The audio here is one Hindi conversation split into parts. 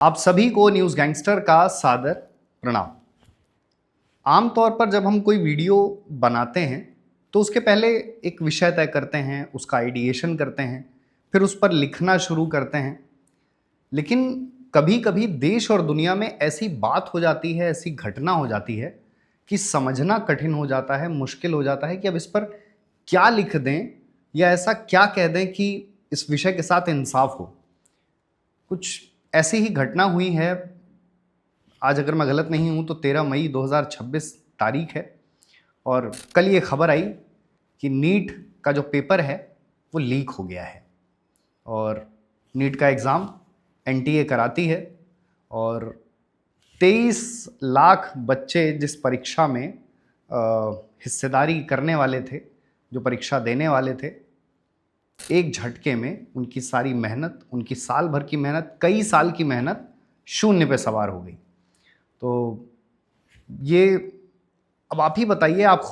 आप सभी को न्यूज़ गैंगस्टर का सादर प्रणाम। आमतौर पर जब हम कोई वीडियो बनाते हैं तो उसके पहले एक विषय तय करते हैं, उसका आइडिएशन करते हैं, फिर उस पर लिखना शुरू करते हैं। लेकिन कभी कभी देश और दुनिया में ऐसी बात हो जाती है, ऐसी घटना हो जाती है कि समझना कठिन हो जाता है, मुश्किल हो जाता है कि अब इस पर क्या लिख दें या ऐसा क्या कह दें कि इस विषय के साथ इंसाफ हो। कुछ ऐसी ही घटना हुई है। आज अगर मैं गलत नहीं हूँ तो 13 मई 2026 तारीख है और कल ये खबर आई कि नीट का जो पेपर है वो लीक हो गया है और नीट का एग्ज़ाम एनटीए कराती है और 23 लाख बच्चे जिस परीक्षा में हिस्सेदारी करने वाले थे, जो परीक्षा देने वाले थे, एक झटके में उनकी सारी मेहनत, उनकी साल भर की मेहनत, कई साल की मेहनत शून्य पे सवार हो गई। तो ये अब आप ही बताइए, आप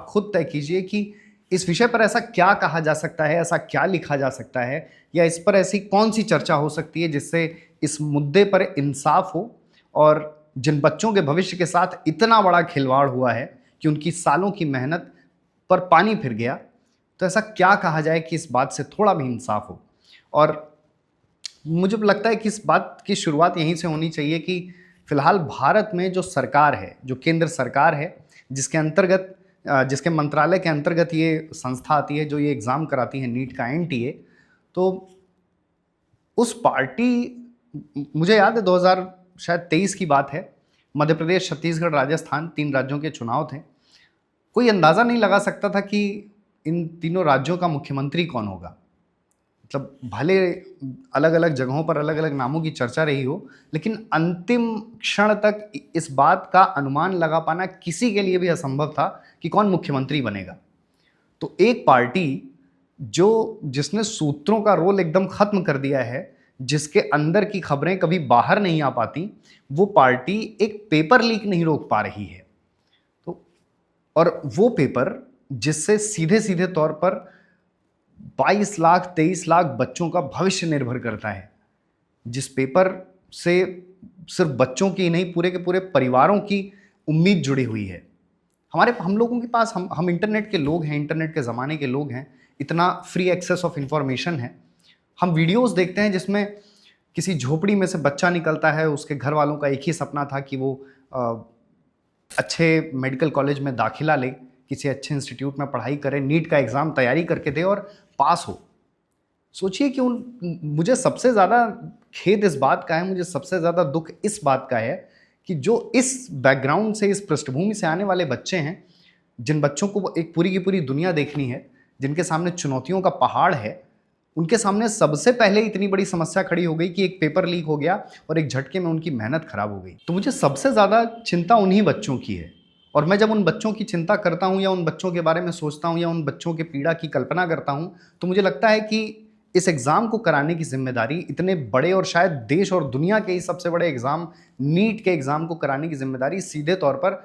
खुद तय कीजिए कि इस विषय पर ऐसा क्या कहा जा सकता है, ऐसा क्या लिखा जा सकता है, या इस पर ऐसी कौन सी चर्चा हो सकती है जिससे इस मुद्दे पर इंसाफ हो और जिन बच्चों के भविष्य के साथ इतना बड़ा खिलवाड़ हुआ है कि उनकी सालों की मेहनत पर पानी फिर गया, तो ऐसा क्या कहा जाए कि इस बात से थोड़ा भी इंसाफ हो। और मुझे लगता है कि इस बात की शुरुआत यहीं से होनी चाहिए कि फिलहाल भारत में जो सरकार है, जो केंद्र सरकार है, जिसके अंतर्गत जिसके मंत्रालय के अंतर्गत ये संस्था आती है जो ये एग्ज़ाम कराती है नीट का एनटीए, तो उस पार्टी, मुझे याद है 2023 की बात है, मध्य प्रदेश, छत्तीसगढ़, राजस्थान, 3 राज्यों के चुनाव थे। कोई अंदाज़ा नहीं लगा सकता था कि इन तीनों राज्यों का मुख्यमंत्री कौन होगा। मतलब भले अलग अलग जगहों पर अलग अलग नामों की चर्चा रही हो, लेकिन अंतिम क्षण तक इस बात का अनुमान लगा पाना किसी के लिए भी असंभव था कि कौन मुख्यमंत्री बनेगा। तो एक पार्टी जिसने सूत्रों का रोल एकदम खत्म कर दिया है, जिसके अंदर की खबरें कभी बाहर नहीं आ पाती, वो पार्टी एक पेपर लीक नहीं रोक पा रही है। तो और वो पेपर जिससे सीधे सीधे तौर पर 22 लाख 23 लाख बच्चों का भविष्य निर्भर करता है, जिस पेपर से सिर्फ बच्चों की नहीं, पूरे के पूरे परिवारों की उम्मीद जुड़ी हुई है। हम लोगों के पास, हम इंटरनेट के लोग हैं, इंटरनेट के ज़माने के लोग हैं, इतना फ्री एक्सेस ऑफ इंफॉर्मेशन है। हम वीडियोस देखते हैं जिसमें किसी झोपड़ी में से बच्चा निकलता है, उसके घर वालों का एक ही सपना था कि वो अच्छे मेडिकल कॉलेज में दाखिला ले, किसी अच्छे इंस्टीट्यूट में पढ़ाई करे, नीट का एग्ज़ाम तैयारी करके दे और पास हो। सोचिए कि मुझे सबसे ज़्यादा खेद इस बात का है, मुझे सबसे ज़्यादा दुख इस बात का है कि जो इस बैकग्राउंड से, इस पृष्ठभूमि से आने वाले बच्चे हैं, जिन बच्चों को एक पूरी की पूरी दुनिया देखनी है, जिनके सामने चुनौतियों का पहाड़ है, उनके सामने सबसे पहले इतनी बड़ी समस्या खड़ी हो गई कि एक पेपर लीक हो गया और एक झटके में उनकी मेहनत खराब हो गई। तो मुझे सबसे ज़्यादा चिंता उन्हीं बच्चों की है। और मैं जब उन बच्चों की चिंता करता हूँ या उन बच्चों के बारे में सोचता हूँ या उन बच्चों के पीड़ा की कल्पना करता हूँ, तो मुझे लगता है कि इस एग्ज़ाम को कराने की जिम्मेदारी, इतने बड़े और शायद देश और दुनिया के ही सबसे बड़े एग्ज़ाम, नीट के एग्ज़ाम को कराने की जिम्मेदारी सीधे तौर पर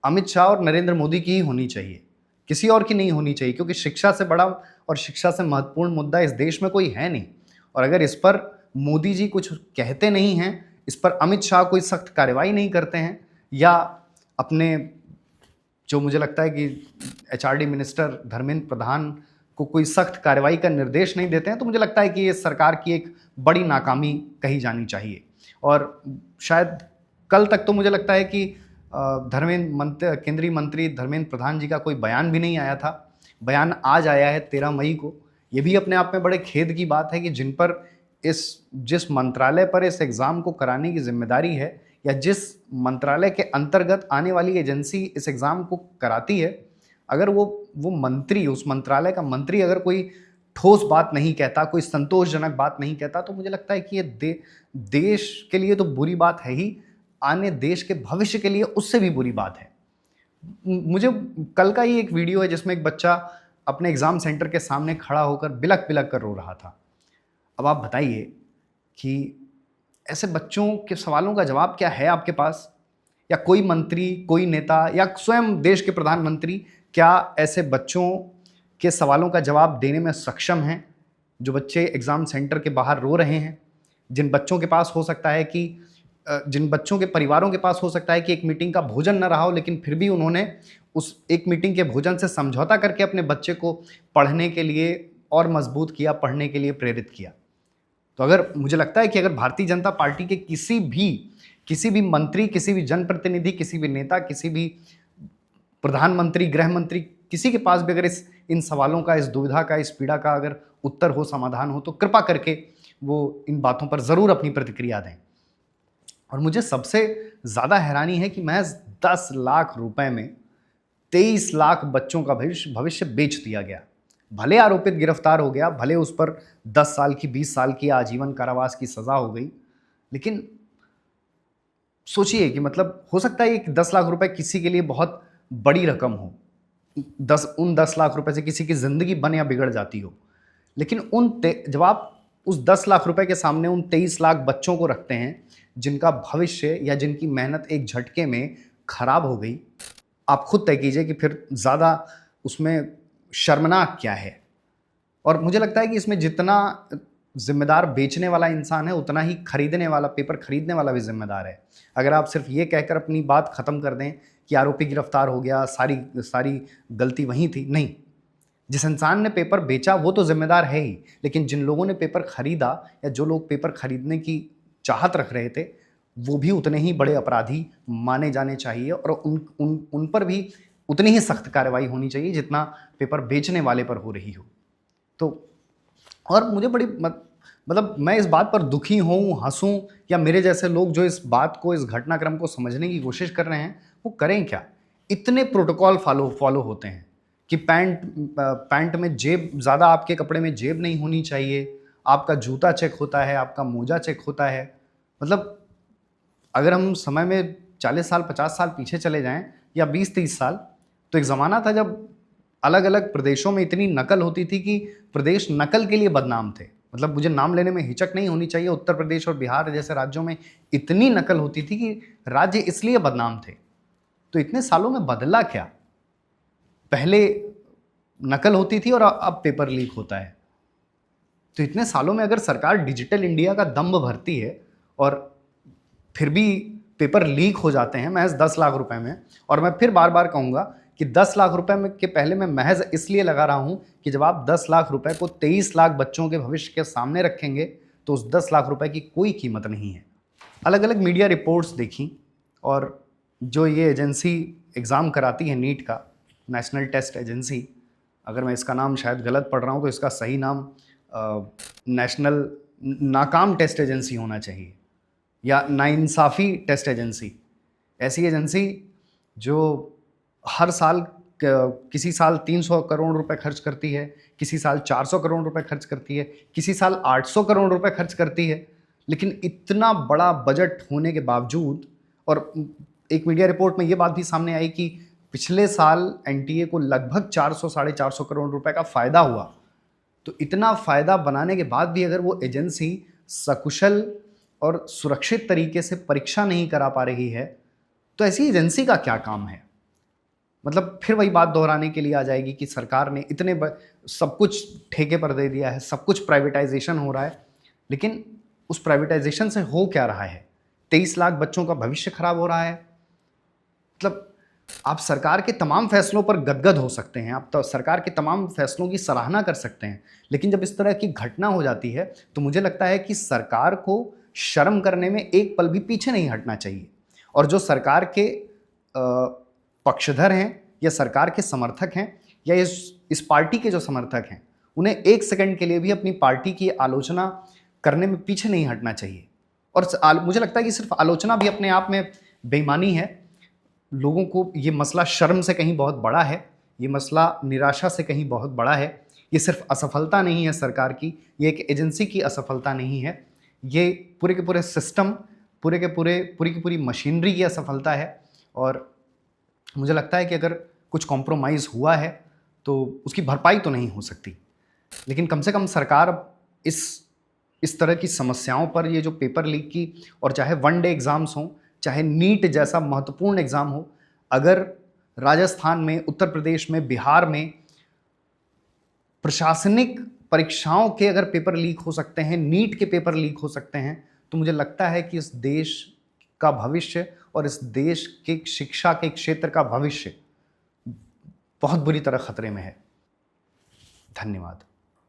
अमित शाह और नरेंद्र मोदी की ही होनी चाहिए, किसी और की नहीं होनी चाहिए। क्योंकि शिक्षा से बड़ा और शिक्षा से महत्वपूर्ण मुद्दा इस देश में कोई है नहीं। और अगर इस पर मोदी जी कुछ कहते नहीं हैं, इस पर अमित शाह कोई सख्त कार्रवाई नहीं करते हैं, या अपने जो मुझे लगता है कि एचआरडी मिनिस्टर धर्मेंद्र प्रधान को कोई सख्त कार्रवाई का निर्देश नहीं देते हैं, तो मुझे लगता है कि ये सरकार की एक बड़ी नाकामी कही जानी चाहिए। और शायद कल तक तो मुझे लगता है कि केंद्रीय मंत्री धर्मेंद्र प्रधान जी का कोई बयान भी नहीं आया था। बयान आज आया है 13 मई को। ये भी अपने आप में बड़े खेद की बात है कि जिस मंत्रालय पर इस एग्ज़ाम को कराने की जिम्मेदारी है, या जिस मंत्रालय के अंतर्गत आने वाली एजेंसी इस एग्ज़ाम को कराती है, अगर वो मंत्री, उस मंत्रालय का मंत्री अगर कोई ठोस बात नहीं कहता, कोई संतोषजनक बात नहीं कहता, तो मुझे लगता है कि ये देश के लिए तो बुरी बात है ही, आने देश के भविष्य के लिए उससे भी बुरी बात है। मुझे कल का ही एक वीडियो है जिसमें एक बच्चा अपने एग्ज़ाम सेंटर के सामने खड़ा होकर बिलक बिलक कर रो रहा था। अब आप बताइए कि ऐसे बच्चों के सवालों का जवाब क्या है आपके पास? या कोई मंत्री, कोई नेता या स्वयं देश के प्रधानमंत्री क्या ऐसे बच्चों के सवालों का जवाब देने में सक्षम हैं, जो बच्चे एग्ज़ाम सेंटर के बाहर रो रहे हैं? जिन बच्चों के पास हो सकता है कि जिन बच्चों के परिवारों के पास हो सकता है कि एक मीटिंग का भोजन न रहा हो, लेकिन फिर भी उन्होंने उस एक मीटिंग के भोजन से समझौता करके अपने बच्चे को पढ़ने के लिए और मजबूत किया, पढ़ने के लिए प्रेरित किया। तो अगर मुझे लगता है कि अगर भारतीय जनता पार्टी के किसी भी मंत्री, किसी भी जनप्रतिनिधि, किसी भी नेता, किसी भी प्रधानमंत्री, गृह मंत्री, किसी के पास भी अगर इन सवालों का, इस दुविधा का, इस पीड़ा का अगर उत्तर हो, समाधान हो, तो कृपा करके वो इन बातों पर ज़रूर अपनी प्रतिक्रिया दें। और मुझे सबसे ज़्यादा हैरानी है कि महज 10 लाख रुपए में 23 लाख बच्चों का भविष्य बेच दिया गया। भले आरोपित गिरफ्तार हो गया, भले उस पर 10 साल की, 20 साल की आजीवन कारावास की सज़ा हो गई, लेकिन सोचिए कि मतलब हो सकता है कि 10 लाख रुपए किसी के लिए बहुत बड़ी रकम हो, उन 10 लाख रुपए से किसी की ज़िंदगी बन या बिगड़ जाती हो, लेकिन जब आप उस 10 लाख रुपए के सामने उन 23 लाख बच्चों को रखते हैं जिनका भविष्य या जिनकी मेहनत एक झटके में खराब हो गई, आप खुद तय कीजिए कि फिर ज़्यादा उसमें शर्मनाक क्या है। और मुझे लगता है कि इसमें जितना जिम्मेदार बेचने वाला इंसान है, उतना ही खरीदने वाला, पेपर खरीदने वाला भी जिम्मेदार है। अगर आप सिर्फ ये कहकर अपनी बात ख़त्म कर दें कि आरोपी गिरफ्तार हो गया, सारी गलती वहीं थी, नहीं। जिस इंसान ने पेपर बेचा वो तो जिम्मेदार है ही, लेकिन जिन लोगों ने पेपर खरीदा या जो लोग पेपर खरीदने की चाहत रख रहे थे, वो भी उतने ही बड़े अपराधी माने जाने चाहिए और उन पर भी उतनी ही सख्त कार्रवाई होनी चाहिए जितना पेपर बेचने वाले पर हो रही हो। तो और मुझे बड़ी मतलब मैं इस बात पर दुखी हूँ, हंसूँ, या मेरे जैसे लोग जो इस बात को, इस घटनाक्रम को समझने की कोशिश कर रहे हैं, वो करें क्या। इतने प्रोटोकॉल फॉलो होते हैं कि पैंट में जेब, ज़्यादा आपके कपड़े में जेब नहीं होनी चाहिए, आपका जूता चेक होता है, आपका मोजा चेक होता है। मतलब अगर हम समय में 40 साल, 50 साल पीछे चले जाएं या 20-30 साल, तो एक ज़माना था जब अलग अलग प्रदेशों में इतनी नकल होती थी कि प्रदेश नकल के लिए बदनाम थे। मतलब मुझे नाम लेने में हिचक नहीं होनी चाहिए, उत्तर प्रदेश और बिहार जैसे राज्यों में इतनी नकल होती थी कि राज्य इसलिए बदनाम थे। तो इतने सालों में बदला क्या? पहले नकल होती थी और अब पेपर लीक होता है। तो इतने सालों में अगर सरकार डिजिटल इंडिया का दंभ भरती है और फिर भी पेपर लीक हो जाते हैं महज 10 लाख रुपए में, और मैं फिर बार बार कहूँगा कि 10 लाख रुपए में के पहले मैं महज इसलिए लगा रहा हूँ कि जब आप 10 लाख रुपए को 23 लाख बच्चों के भविष्य के सामने रखेंगे तो उस 10 लाख रुपए की कोई कीमत नहीं है। अलग अलग मीडिया रिपोर्ट्स देखी, और जो ये एजेंसी एग्ज़ाम कराती है नीट का, नेशनल टेस्ट एजेंसी, अगर मैं इसका नाम शायद गलत पढ़ रहा हूँ तो इसका सही नाम नेशनल नाकाम टेस्ट एजेंसी होना चाहिए, या नाइंसाफ़ी टेस्ट एजेंसी। ऐसी एजेंसी जो हर साल किसी साल 300 करोड़ रुपए खर्च करती है, किसी साल 400 करोड़ रुपए खर्च करती है, किसी साल 800 करोड़ रुपए खर्च करती है, लेकिन इतना बड़ा बजट होने के बावजूद, और एक मीडिया रिपोर्ट में ये बात भी सामने आई कि पिछले साल एनटीए को लगभग 400 साढ़े 400 करोड़ रुपए का फ़ायदा हुआ। तो इतना फ़ायदा बनाने के बाद भी अगर वो एजेंसी सकुशल और सुरक्षित तरीके से परीक्षा नहीं करा पा रही है, तो ऐसी एजेंसी का क्या काम है। मतलब फिर वही बात दोहराने के लिए आ जाएगी कि सरकार ने सब कुछ ठेके पर दे दिया है, सब कुछ प्राइवेटाइजेशन हो रहा है, लेकिन उस प्राइवेटाइजेशन से हो क्या रहा है? 23 लाख बच्चों का भविष्य खराब हो रहा है। मतलब आप सरकार के तमाम फैसलों पर गदगद हो सकते हैं, आप तो सरकार के तमाम फैसलों की सराहना कर सकते हैं, लेकिन जब इस तरह की घटना हो जाती है तो मुझे लगता है कि सरकार को शर्म करने में एक पल भी पीछे नहीं हटना चाहिए। और जो सरकार के पक्षधर हैं या सरकार के समर्थक हैं या इस पार्टी के जो समर्थक हैं, उन्हें एक सेकंड के लिए भी अपनी पार्टी की आलोचना करने में पीछे नहीं हटना चाहिए। और मुझे लगता है कि सिर्फ आलोचना भी अपने आप में बेईमानी है। लोगों को ये मसला शर्म से कहीं बहुत बड़ा है, ये मसला निराशा से कहीं बहुत बड़ा है। ये सिर्फ असफलता नहीं है सरकार की, ये एक एजेंसी की असफलता नहीं है, ये पूरे के पूरे सिस्टम, पूरी की पूरी मशीनरी की असफलता है। और मुझे लगता है कि अगर कुछ कॉम्प्रोमाइज़ हुआ है तो उसकी भरपाई तो नहीं हो सकती, लेकिन कम से कम सरकार इस तरह की समस्याओं पर, ये जो पेपर लीक की, और चाहे वन डे एग्ज़ाम्स हों, चाहे नीट जैसा महत्वपूर्ण एग्ज़ाम हो, अगर राजस्थान में, उत्तर प्रदेश में, बिहार में प्रशासनिक परीक्षाओं के अगर पेपर लीक हो सकते हैं, नीट के पेपर लीक हो सकते हैं, तो मुझे लगता है कि इस देश का भविष्य और इस देश के शिक्षा के क्षेत्र का भविष्य बहुत बुरी तरह खतरे में है। धन्यवाद।